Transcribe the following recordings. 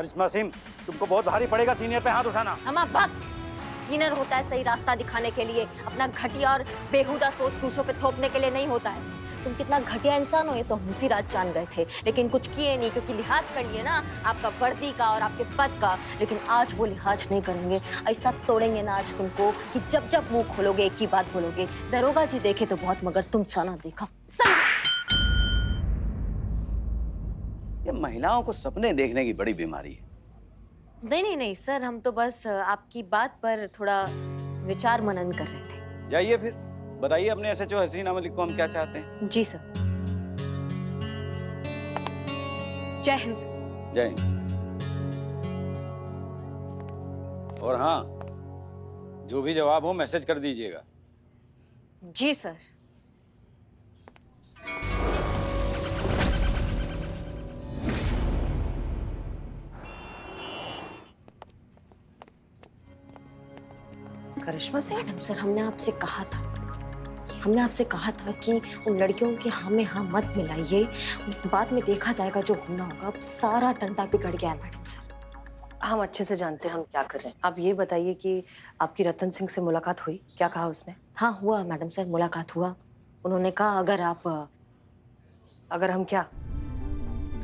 करिश्मा सिंह, तुमको बहुत भारी पड़ेगा सीनियर पे हाथ उठाना। हम भक्त सीनियर होता है सही रास्ता दिखाने के लिए, अपना घटिया और बेहुदा सोच दूसरों पे थोपने के लिए नहीं होता है। तुम कितना घटिया इंसान हो ये तो हम उसी रात जान गए थे, लेकिन कुछ किए नहीं क्योंकि लिहाज कर लिए ना आपका वर्दी का और आपके पद का। लेकिन आज वो लिहाज नहीं करेंगे, ऐसा तोड़ेंगे ना आज तुमको कि जब जब मुंह खोलोगे एक ही बात बोलोगे, दरोगा जी देखे तो बहुत मगर तुम सना देखा। ये महिलाओं को सपने देखने की बड़ी बीमारी है। नहीं सर, हम तो बस आपकी बात पर थोड़ा विचार मनन कर रहे थे। जाइए फिर बताइए अपने एसएचओ हसीना मलिक को हम क्या चाहते हैं। जी सर। जय हिंद सर। जय हिंद। और हाँ, जो भी जवाब हो मैसेज कर दीजिएगा। जी सर। करिश्मा सिंह, मैडम सर, हमने आपसे कहा था कि उन लड़कियों के हाँ में हाँ मत मिलाइए, बाद में देखा जाएगा जो होना होगा। अब सारा टंटा बिगड़ गया है मैडम सर। हम अच्छे से जानते हैं हम क्या कर रहे हैं। आप ये बताइए कि आपकी रतन सिंह से मुलाकात हुई, क्या कहा उसने? हाँ हुआ मैडम सर, मुलाकात हुआ। उन्होंने कहा अगर हम क्या?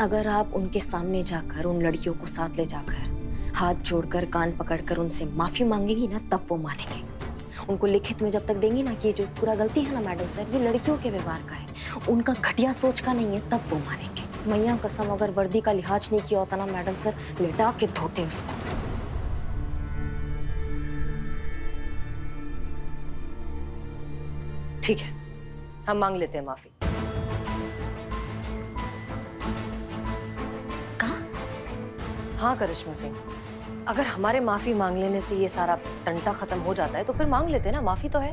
अगर आप उनके सामने जाकर उन लड़कियों को साथ ले जाकर हाथ जोड़कर कान पकड़कर उनसे माफी मांगेगी ना, तब वो मानेंगे। उनको लिखित में जब तक देंगी ना कि ये जो पूरा गलती है ना मैडम सर, ये लड़कियों के व्यवहार का है, उनका घटिया सोच का नहीं है, तब वो मानेंगे। मैया कसम, अगर वर्दी का लिहाज नहीं किया होता ना मैडम सर, लिटा के धोते उसको। ठीक है, हम मांग लेते हैं माफी। हाँ करिश्मा सिंह, अगर हमारे माफी मांग लेने से ये सारा टंटा खत्म हो जाता है तो फिर मांग लेते हैं ना, माफी तो है।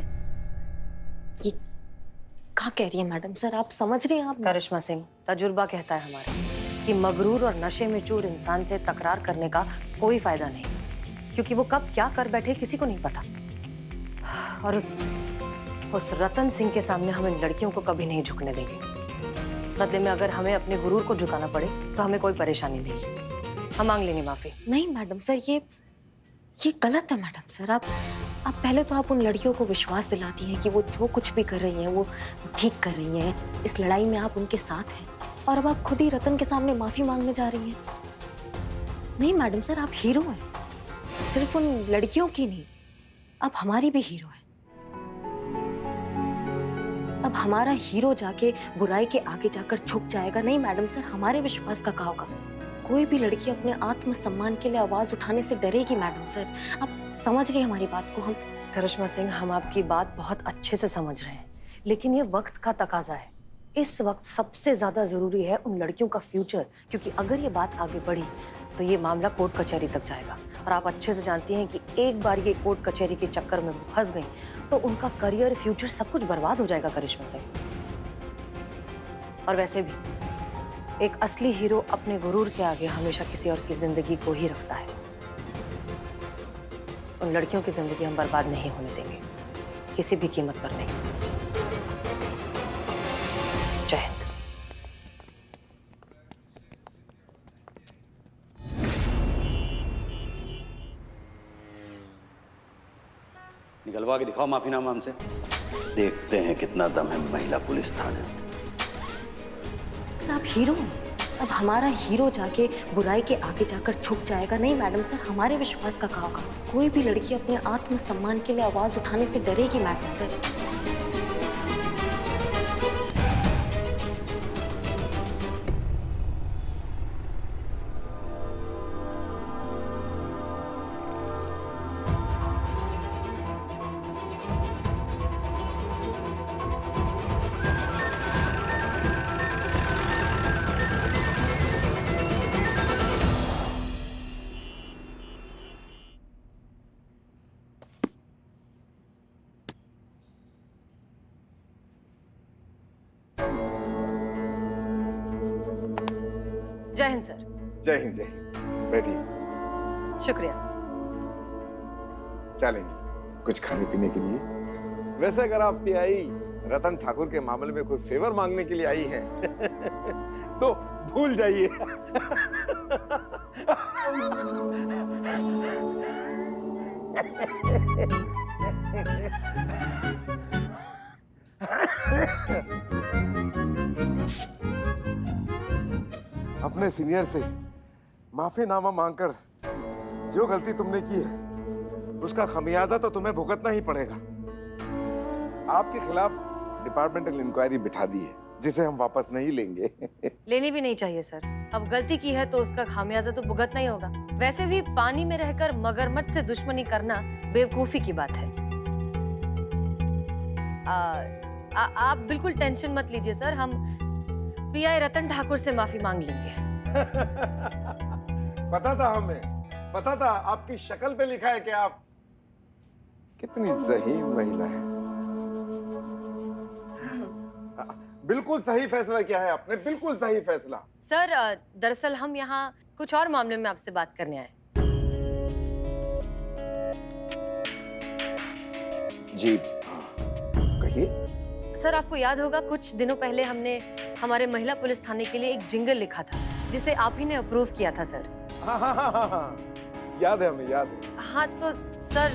ये क्या कह रही है मैडम सर, आप समझ रही हैं आप? करिश्मा सिंह, तजुर्बा कहता है हमारा कि मगरूर और नशे में चूर इंसान से तकरार करने का कोई फायदा नहीं, क्योंकि वो कब क्या कर बैठे किसी को नहीं पता। और उस रतन सिंह के सामने हम इन लड़कियों को कभी नहीं झुकने देंगे। बदले में अगर हमें अपने गुरूर को झुकाना पड़े तो हमें कोई परेशानी नहीं। हम मांग लेंगे माफी। नहीं मैडम सर, ये गलत है मैडम सर। आप पहले तो आप उन लड़कियों को विश्वास दिलाती हैं कि वो जो कुछ भी कर रही हैं वो ठीक कर रही हैं, इस लड़ाई में आप उनके साथ हैं, और अब आप खुद ही रतन के सामने माफी मांगने जा रही हैं। नहीं मैडम सर, आप हीरो हैं, सिर्फ उन लड़कियों की नहीं, आप हमारी भी हीरो हैं। अब हमारा हीरो जाके बुराई के आगे जाकर झुक जाएगा? नहीं मैडम सर, हमारे विश्वास का क्या होगा? कोई भी लड़की अपने आत्मसम्मान के लिए आवाज उठाने से डरेगी मैडम सर। आप समझ रही हैं हमारी बात को? हम करिश्मा सिंह, हम आपकी बात बहुत अच्छे से समझ रहे हैं, लेकिन ये वक्त का तकाजा है। इस वक्त सबसे ज्यादा जरूरी है उन लड़कियों का फ्यूचर, क्योंकि अगर ये बात आगे बढ़ी तो ये मामला कोर्ट कचहरी तक जाएगा। और आप अच्छे से जानती हैं कि एक बार ये कोर्ट कचहरी के चक्कर में फंस गई तो उनका करियर, फ्यूचर सब कुछ बर्बाद हो जाएगा करिश्मा सिंह। और वैसे भी एक असली हीरो अपने गुरूर के आगे हमेशा किसी और की जिंदगी को ही रखता है। उन लड़कियों की जिंदगी हम बर्बाद नहीं होने देंगे, किसी भी कीमत पर नहीं। जय हिंद। निकलवा के दिखाओ माफीनामा हमसे, देखते हैं कितना दम है महिला पुलिस थाने में। आप हीरो हैं, अब हमारा हीरो जाके बुराई के आगे जाकर झुक जाएगा? नहीं मैडम सर, हमारे विश्वास का क्या होगा? कोई भी लड़की अपने आत्मसम्मान के लिए आवाज उठाने से डरेगी मैडम सर। जय हिंद सर। जय हिंद, जय हिंद। बैठिए। शुक्रिया। चलेंगे कुछ खाने पीने के लिए। वैसे अगर आप पीआई रतन ठाकुर के मामले में कोई फेवर मांगने के लिए आई हैं तो भूल जाइए। अपने सीनियर से माफीनामा मांगकर जो गलती तुमने की है उसका खमियाजा तो तुम्हें भुगतना ही पड़ेगा। आपके खिलाफ डिपार्टमेंटल इंक्वायरी बिठा दी है जिसे हम वापस नहीं लेंगे। लेनी भी नहीं चाहिए सर। अब गलती की है तो उसका खामियाजा तो भुगतना ही होगा। वैसे भी पानी में रहकर मगरमच्छ से दुश्मनी करना बेवकूफी की बात है। आप बिल्कुल टेंशन मत लीजिए सर, हम पीआई रतन ठाकुर से माफी मांग लेंगे। पता था हमें, पता था। आपकी शक्ल पे लिखा है कि आप कितनी ज़हीन महिला है। बिल्कुल सही फैसला किया है आपने, बिल्कुल सही फैसला। सर दरअसल हम यहाँ कुछ और मामले में आपसे बात करने आए। जी कहिए। सर आपको याद होगा कुछ दिनों पहले हमने हमारे महिला पुलिस थाने के लिए एक जिंगल लिखा था जिसे आप ही ने अप्रूव किया था सर। हाँ, याद है, हमें याद है। हाँ तो सर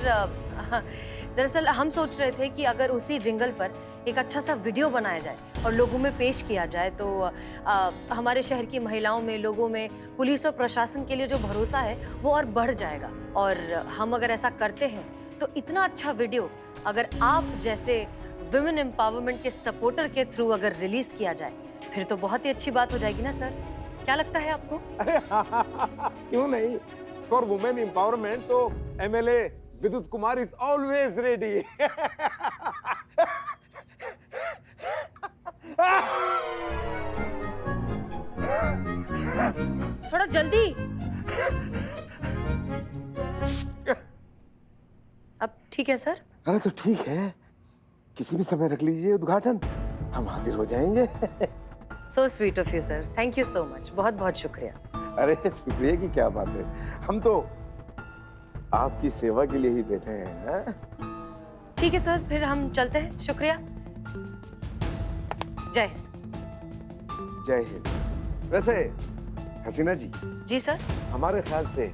दरअसल हम सोच रहे थे कि अगर उसी जिंगल पर एक अच्छा सा वीडियो बनाया जाए और लोगों में पेश किया जाए तो हमारे शहर की महिलाओं में, लोगों में पुलिस और प्रशासन के लिए जो भरोसा है वो और बढ़ जाएगा। और हम अगर ऐसा करते हैं तो इतना अच्छा वीडियो अगर आप जैसे विमेन एम्पावरमेंट के सपोर्टर के थ्रू अगर रिलीज किया जाए फिर तो बहुत ही अच्छी बात हो जाएगी ना सर। क्या लगता है आपको? अरे क्यों नहीं। फॉर वुमेन एम्पावरमेंट तो एमएलए विद्युत कुमार इज ऑलवेज रेडी। थोड़ा जल्दी। अब ठीक है सर? अरे तो ठीक है, किसी भी समय रख लीजिए उद्घाटन, हम हाजिर हो जाएंगे। So sweet of you sir, thank you so much, बहुत बहुत शुक्रिया। अरे शुक्रिया की क्या बात है, हम तो आपकी सेवा के लिए ही बैठे हैं। ठीक है सर, फिर हम चलते हैं। शुक्रिया। जय हिंद। जय हिंद। वैसे हसीना जी। जी सर। हमारे ख्याल से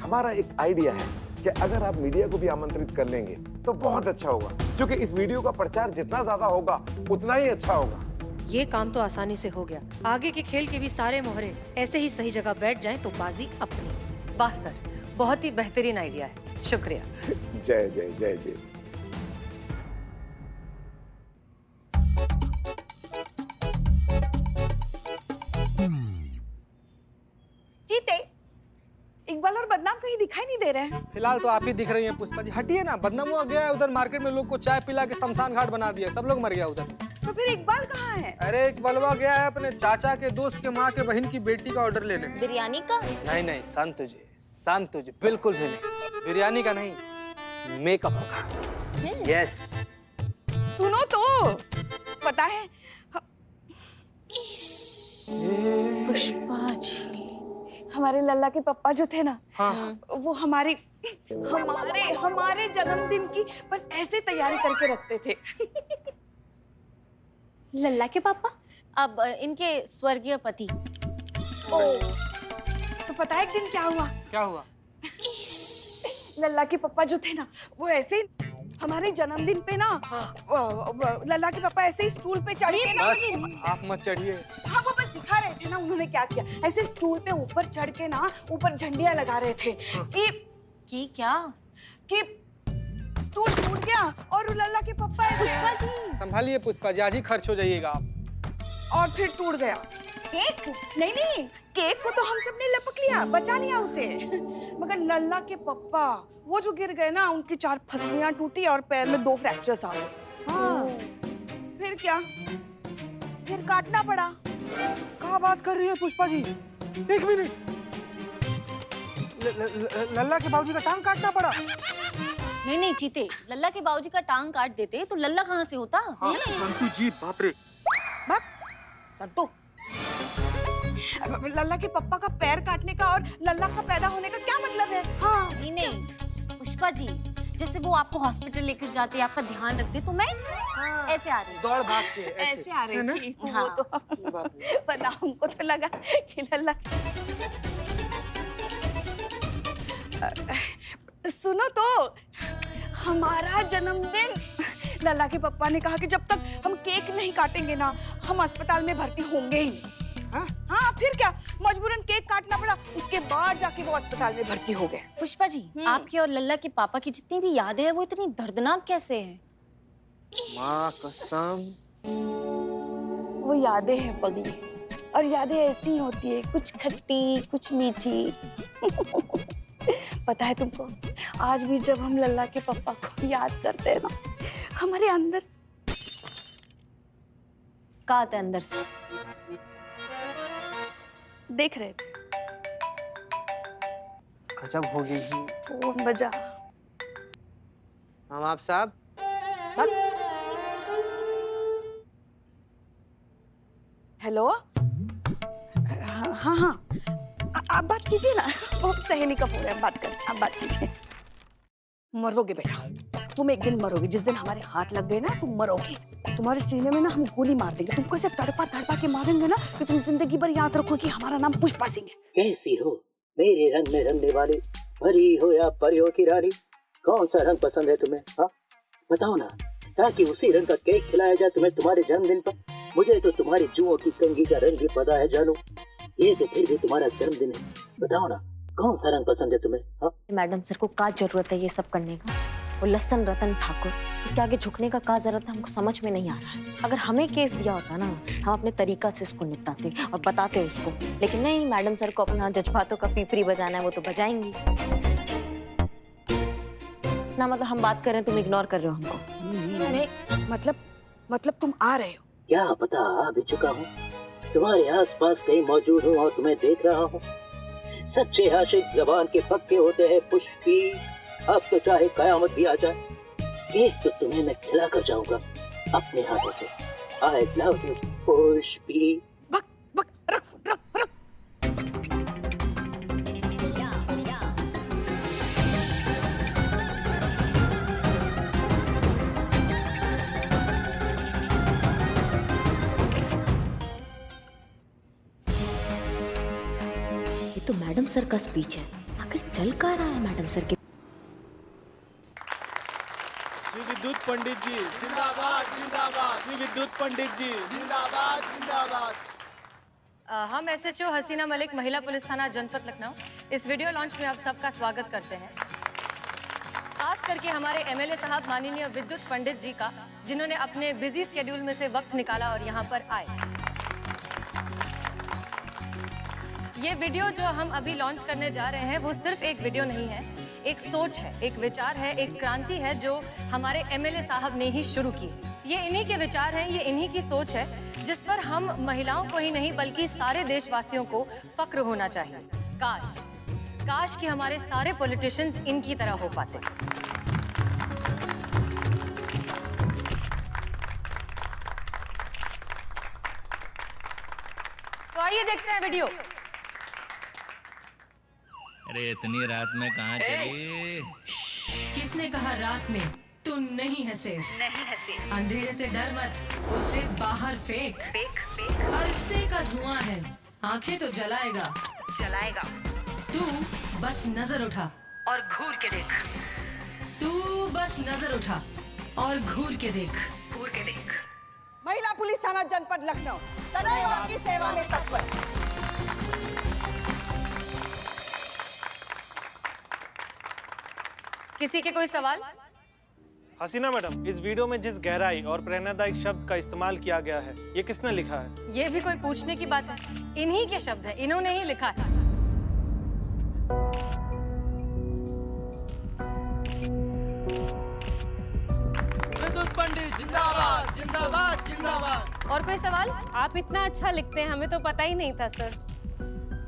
हमारा एक आइडिया है कि अगर आप मीडिया को भी आमंत्रित कर लेंगे तो बहुत अच्छा होगा, क्योंकि इस वीडियो का प्रचार जितना ज्यादा होगा उतना ही अच्छा होगा। ये काम तो आसानी से हो गया। आगे के खेल के भी सारे मोहरे ऐसे ही सही जगह बैठ जाएं तो बाजी अपनी। वाह सर, बहुत ही बेहतरीन आइडिया है। शुक्रिया। जय जय जय जय। जीते, इकबाल और बदनाम कहीं दिखाई नहीं दे रहे हैं। फिलहाल तो आप ही दिख रही हैं पुष्पा जी। हटिए ना, बदनाम हुआ गया है उधर मार्केट में, लोग को चाय पिला के शमशान घाट बना दिया, सब लोग मर गया उधर। तो फिर इकबाल कहाँ है? अरे इकबालवा गया है अपने चाचा के दोस्त के माँ के बहन की बेटी का ऑर्डर लेने। बिरयानी का? नहीं नहीं, शांत हो जाइए, शांत हो जाइए, बिल्कुल भी नहीं। बिरयानी का नहीं, मेकअप का। यस। सुनो तो, पता है पुष्पा जी, हमारे लल्ला के पप्पा जो थे ना, हाँ। वो हमारे जन्मदिन की बस ऐसे तैयारी करके रखते थे। लल्ला के पापा? अब इनके स्वर्गीय पति। ओ, तो पता है एक दिन क्या हुआ? क्या हुआ? लल्ला के पापा जो थे ना, वो ऐसे हमारे जन्मदिन पे ना, लल्ला के पापा ऐसे ही स्टूल पे चढ़ के ना, बस आप मत चढ़िए। हाँ वो बस दिखा रहे थे ना उन्होंने क्या किया। ऐसे स्टूल पे ऊपर चढ़ के ना, ऊपर झंडियां लगा रहे थे कि स्टूल टूट गया और लल्ला के पापा पुष्पा जी संभालिए पुष्पा जी, आज ही खर्च हो जाइएगा आप। और फिर टूट गया केक। नहीं, केक को तो हम सबने लपक लिया, बचा लिया उसे, मगर लल्ला के पापा वो जो गिर गए ना, उनकी 4 फसलियां टूटी और पैर में 2 फ्रैक्चर्स आ गए। हाँ, फिर क्या? फिर काटना पड़ा। क्या बात कर रही है पुष्पा जी? एक मिनट, लल्ला के बाबूजी का टांग काटना पड़ा? नहीं चीते, लल्ला के बाबूजी का टांग काट देते तो लल्ला कहाँ से होता? हाँ, संतु जी, बाप रे। संतो, लल्ला के पप्पा का पैर काटने का और लल्ला का पैदा होने का क्या मतलब है? हाँ। नहीं पुष्पा जी, जैसे वो आपको हॉस्पिटल लेकर जाते, आपका ध्यान रखते, तो मैं ऐसे आ रही, दौड़ भाग के ऐसे आ रही थी। हाँ। वो तो पता, हमको तो लगा कि लल्ला सुनो तो, हमारा जन्मदिन, लल्ला के पापा ने कहा कि जब तक हम केक नहीं काटेंगे ना, हम अस्पताल में भर्ती होंगे ही नहीं। हाँ, फिर क्या, मजबूरन केक काटना पड़ा, उसके बाद जाके वो अस्पताल में भर्ती हो गए। पुष्पा जी, आपके और लल्ला के पापा की जितनी भी यादें हैं वो इतनी दर्दनाक कैसे हैं? माँ कसम। वो यादें हैं पगली, और यादें ऐसी होती है, कुछ खट्टी कुछ मीठी। पता है तुमको, आज भी जब हम लल्ला के पापा को याद करते हैं ना, हमारे अंदर से का आता है अंदर से? देख रहे थे, गजब हो गई जी। फोन बजा। हम आप साहब। हेलो, हाँ हाँ, आप बात कीजिए ना, वो सहेली का फोन है, आप बात करें, आप बात कीजिए। मरोगे बेटा, तुम एक दिन मरोगे, जिस दिन हमारे हाथ लग गए ना तुम मरोगे। तुम्हारे सीने में ना हम गोली मार देंगे, तुमको ऐसे तड़पा तड़पा के मारेंगे ना कि तुम जिंदगी भर याद रखो कि हमारा नाम पुष्पा सिंह है। कैसी हो मेरे रंग में रंगने वाली, परी हो या परियों की रानी, कौन सा रंग पसंद है तुम्हें? हाँ बताओ ना, ताकि उसी रंग का केक खिलाया जाए तुम्हें तुम्हारे जन्मदिन पर। मुझे तो तुम्हारी जुओं की कंघी का रंग भी पता है जानू, ये तो फिर भी तुम्हारा जन्मदिन है। बताओ ना, कौन सा रंग पसंद है तुम्हें? हाँ मैडम सर को का जरूरत है ये सब करने का? वो लसन रतन ठाकुर, इसके आगे झुकने का का जरूरत है, हमको समझ में नहीं आ रहा है। अगर हमें केस दिया होता ना, हम अपने तरीका से इसको निपटाते और बताते उसको, लेकिन नहीं, मैडम सर को अपना जज्बातों का पीपरी बजाना है, वो तो बजाएंगी ना। मतलब हम बात कर रहे हैं, तुम इग्नोर कर रहे हो हमको। अरे मतलब तुम आ रहे हो? क्या पता, आ भी चुका हूँ, तुम्हारे आसपास कहीं मौजूद हूँ और तुम्हें देख रहा हूँ। सच्चे आशिक जबान के पक्के होते हैं पुष्पी, अब तो चाहे कयामत भी आ जाए, केक तो तुम्हें मैं खिला कर जाऊंगा अपने हाथों से। I love you Pushpi. बक बक, रख रख रख। ये तो मैडम सर का स्पीच है, आखिर चल का रहा है मैडम सर के? श्री विद्युत पंडित जी जिंदाबाद जिंदाबाद, श्री विद्युत पंडित जी जिंदाबाद जिंदाबाद। हम एसएचओ हसीना मलिक, महिला पुलिस थाना जनपद लखनऊ, इस वीडियो लॉन्च में आप सबका स्वागत करते हैं। खास करके हमारे एमएलए साहब माननीय विद्युत पंडित जी का, जिन्होंने अपने बिजी स्केड्यूल में से वक्त निकाला और यहाँ पर आए। ये वीडियो जो हम अभी लॉन्च करने जा रहे हैं वो सिर्फ एक वीडियो नहीं है, एक सोच है, एक विचार है, एक क्रांति है जो हमारे एमएलए साहब ने ही शुरू की। ये इन्हीं के विचार हैं, ये इन्हीं की सोच है, जिस पर हम महिलाओं को ही नहीं बल्कि सारे देशवासियों को फक्र होना चाहिए। काश कि हमारे सारे पॉलिटिशियंस इनकी तरह हो पाते। तो आइए देखते हैं वीडियो। अरे इतनी रात में कहाँ चली? किसने कहा रात में? तू नहीं है सेफ। अंधेरे से डर मत, उसे बाहर फेंक। अरसे का धुआं है, आंखें तो जलाएगा। तू बस नजर उठा और घूर के देख। तू बस नजर उठा और घूर के देख। महिला पुलिस थाना जनपद लखनऊ सदैव आपकी सेवा में तत्पर। किसी के कोई सवाल? हसीना मैडम, इस वीडियो में जिस गहराई और प्रेरणादायक शब्द का इस्तेमाल किया गया है, ये किसने लिखा है? ये भी कोई पूछने की बात है? इन्हीं के शब्द हैं, इन्होंने ही लिखा है। विद्युत पंडित जिंदाबाद जिंदाबाद जिंदाबाद। और कोई सवाल? आप इतना अच्छा लिखते हैं, हमें तो पता ही नहीं था सर।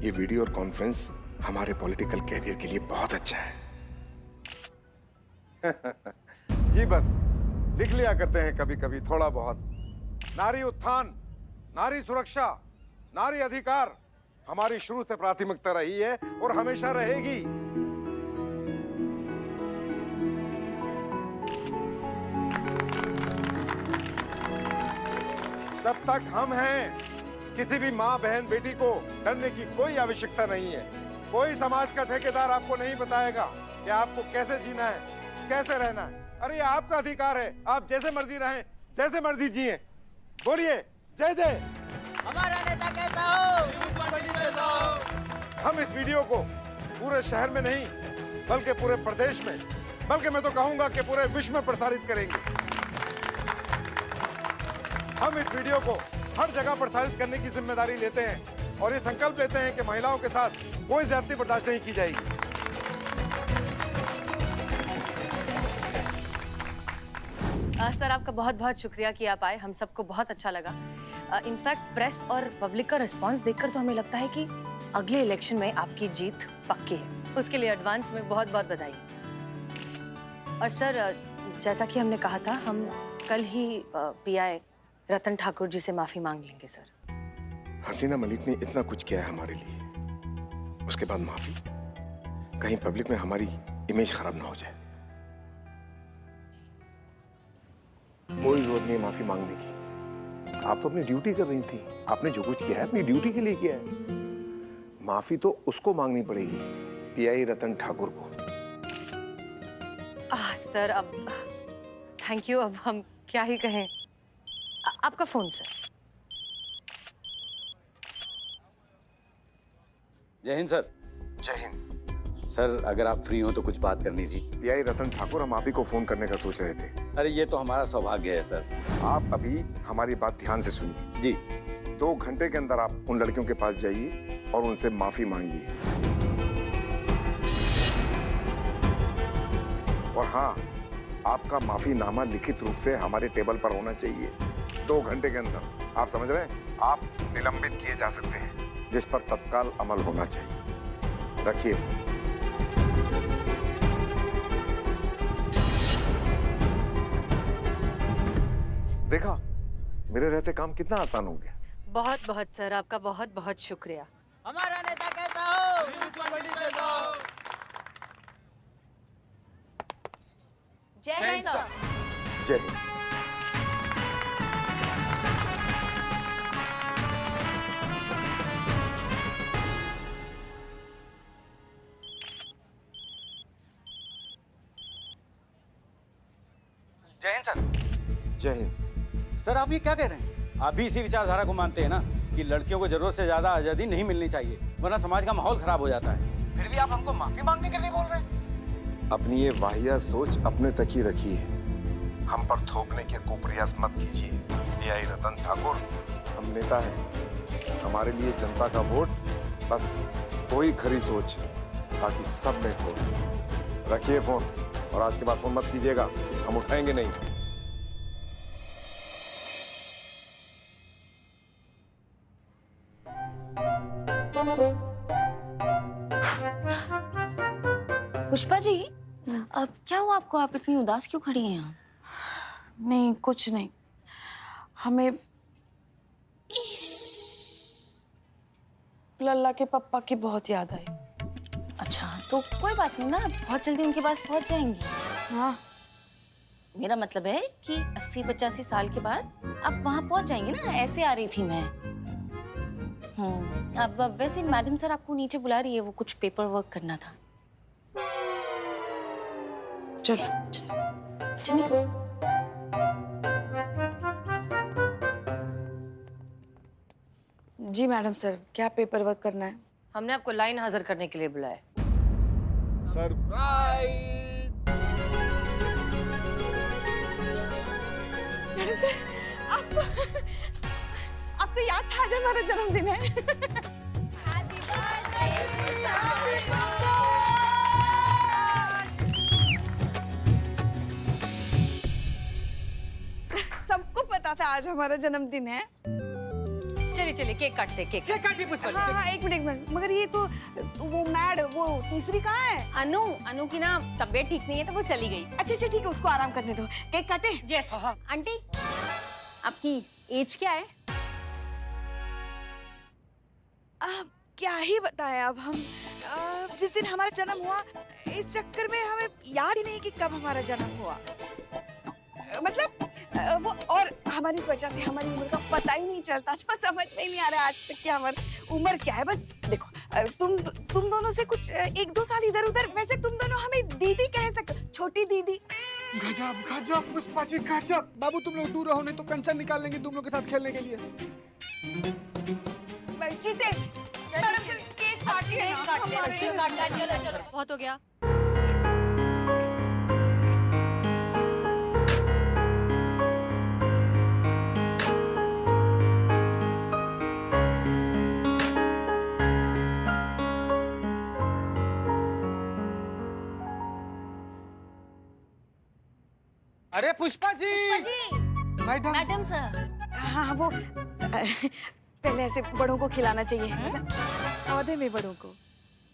ये वीडियो और कॉन्फ्रेंस हमारे पॉलिटिकल कैरियर के लिए बहुत अच्छा है। जी बस लिख लिया करते हैं कभी कभी थोड़ा बहुत। नारी उत्थान, नारी सुरक्षा, नारी अधिकार हमारी शुरू से प्राथमिकता रही है और हमेशा रहेगी। जब तक हम हैं, किसी भी माँ बहन बेटी को डरने की कोई आवश्यकता नहीं है। कोई समाज का ठेकेदार आपको नहीं बताएगा कि आपको कैसे जीना है, कैसे रहना है। अरे ये आपका अधिकार है, आप जैसे मर्जी रहें, जैसे मर्जी जिए। बोलिए जय जय। हमारा नेता कैसा हो? विद्युत पंडित जैसा हो। हम इस वीडियो को पूरे शहर में नहीं बल्कि पूरे प्रदेश में, बल्कि मैं तो कहूंगा कि पूरे विश्व में प्रसारित करेंगे। हम इस वीडियो को हर जगह प्रसारित करने की जिम्मेदारी लेते हैं और ये संकल्प लेते हैं कि महिलाओं के साथ कोई ज्यादती बर्दाश्त नहीं की जाएगी। सर आपका बहुत बहुत शुक्रिया कि आप आए, हम सबको बहुत अच्छा लगा। इनफैक्ट प्रेस और पब्लिक का रिस्पांस देखकर तो हमें लगता है कि अगले इलेक्शन में आपकी जीत पक्की है। उसके लिए एडवांस में बहुत बहुत बधाई। और सर जैसा कि हमने कहा था, हम कल ही पीआई रतन ठाकुर जी से माफी मांग लेंगे सर। हसीना मलिक ने इतना कुछ किया है हमारे लिए, उसके बाद माफी? कहीं पब्लिक में हमारी इमेज खराब ना हो जाए। कोई जरूरत नहीं माफी मांगने की, आप तो अपनी ड्यूटी कर रही थी। आपने जो कुछ किया है अपनी ड्यूटी के लिए किया है। माफी तो उसको मांगनी पड़ेगी, पीआई रतन ठाकुर को। सर अब थैंक यू, अब हम क्या ही कहें। आपका फोन सर। जय हिंद सर। जय हिंद सर, अगर आप फ्री हो तो कुछ बात करनी थी। पीआई रतन ठाकुर, हम आप ही को फोन करने का सोच रहे थे। अरे ये तो हमारा सौभाग्य है सर। आप अभी हमारी बात ध्यान से सुनिए जी। 2 घंटे के अंदर आप उन लड़कियों के पास जाइए और उनसे माफी मांगिए। और हाँ, आपका माफीनामा लिखित रूप से हमारे टेबल पर होना चाहिए 2 घंटे के अंदर। आप समझ रहे हैं? आप निलंबित किए जा सकते हैं, जिस पर तत्काल अमल होना चाहिए। रखिए फोन। देखा, मेरे रहते काम कितना आसान हो गया। बहुत बहुत सर, आपका बहुत बहुत शुक्रिया। हमारा नेता कैसा हो? विद्युत पंडित जैसा हो। जय हिंद सर। जय हिंद। जय हिंद सर। जय हिंद। सर आप ये क्या कह रहे हैं? आप भी इसी विचारधारा को मानते हैं ना कि लड़कियों को जरूरत से ज्यादा आजादी नहीं मिलनी चाहिए, वरना समाज का माहौल खराब हो जाता है। फिर भी आप हमको माफी मांगने के लिए बोल रहे हैं? अपनी ये वाहिया सोच अपने तक ही रखिए, हम पर थोपने के कुप्रयास मत कीजिए। पीआई रतन ठाकुर, हम नेता हैं, हमारे लिए जनता का वोट बस कोई खरी सोच, बाकी सब में खोट। रखिए फोन, और आज के बाद फोन मत कीजिएगा, हम उठाएंगे नहीं। पुष्पा जी, अब क्या हुआ आपको? आप इतनी उदास क्यों खड़ी हैं यहाँ? नहीं, कुछ नहीं। हमें लल्ला के पापा की बहुत याद आई। अच्छा, तो कोई बात नहीं ना, बहुत जल्दी उनके पास पहुँच जाएंगी। हाँ, मेरा मतलब है कि 80-85 साल के बाद आप वहाँ पहुँच जाएंगे ना, ऐसे आ रही थी मैं। अब वैसे मैडम सर आपको नीचे बुला रही है, वो कुछ पेपर वर्क करना था। चलो चलिए। जी मैडम सर, क्या पेपर वर्क करना है? हमने आपको लाइन हाजिर करने के लिए बुलाया। सरप्राइज! मैडम सर, आपको याद था आज हमारा जन्मदिन है। सबको पता था आज हमारा जन्मदिन है। चलिए चलिए केक काटते, केक काटिए पुष्पा। हाँ हाँ, एक मिनट। मगर ये तो वो मैड, वो तीसरी कहाँ है? अनु की ना तबीयत ठीक नहीं है तो वो चली गई। अच्छा ठीक है, उसको आराम करने दो। केक काटे? यस। आंटी आपकी एज क्या है? क्या ही बताएं अब हम। जिस दिन हमारा जन्म हुआ, इस चक्कर में हमें याद ही नहीं कि कब हमारा जन्म हुआ। मतलब वो, और हमारी वजह से हमारी उम्र का पता ही नहीं चलता, तो समझ में ही नहीं आ रहा आज तक कि हमारी उम्र क्या है। बस देखो, तुम दोनों से कुछ 1-2 साल इधर उधर, वैसे तुम दोनों हमें दीदी कह सकते, छोटी दीदी। गजब गजब पुष्पा जी गजब। बाबू तुम लोग दूर रहो नहीं तो कंचन निकाल लेंगे तुम लोग के साथ खेलने के लिए। जीते मैडम से केक काटिए ना। चलो चलो बहुत हो गया। अरे Pushpa ji. Madam. Madam sir. हाँ वो पहले ऐसे बड़ों को खिलाना चाहिए, मतलब पौधे में बड़ों को।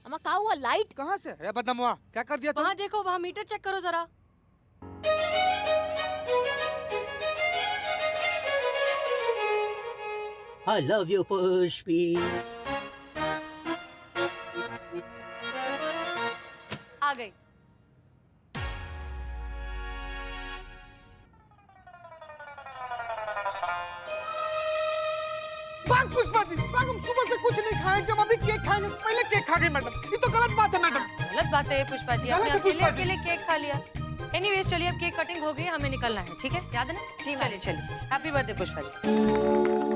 अम्मा क्या हुआ? लाइट कहाँ से? अरे बदनमुआ क्या कर दिया तुम? वहाँ देखो, वहाँ मीटर चेक करो जरा। I love you, Pushpi. आ गई। भाग पुष्पा जी भाग, हम सुबह से कुछ नहीं खाएंगे, हम अभी केक खाएंगे। पहले केक खा गए मैडम, ये तो गलत बात है मैडम। गलत बात है पुष्पा जी, आपने अकेले अकेले केक खा लिया। एनीवेज चलिए अब केक कटिंग हो गई, हमें निकलना है, ठीक है? याद है ना? जी चलिए चलिए। Happy birthday Pushpa ji.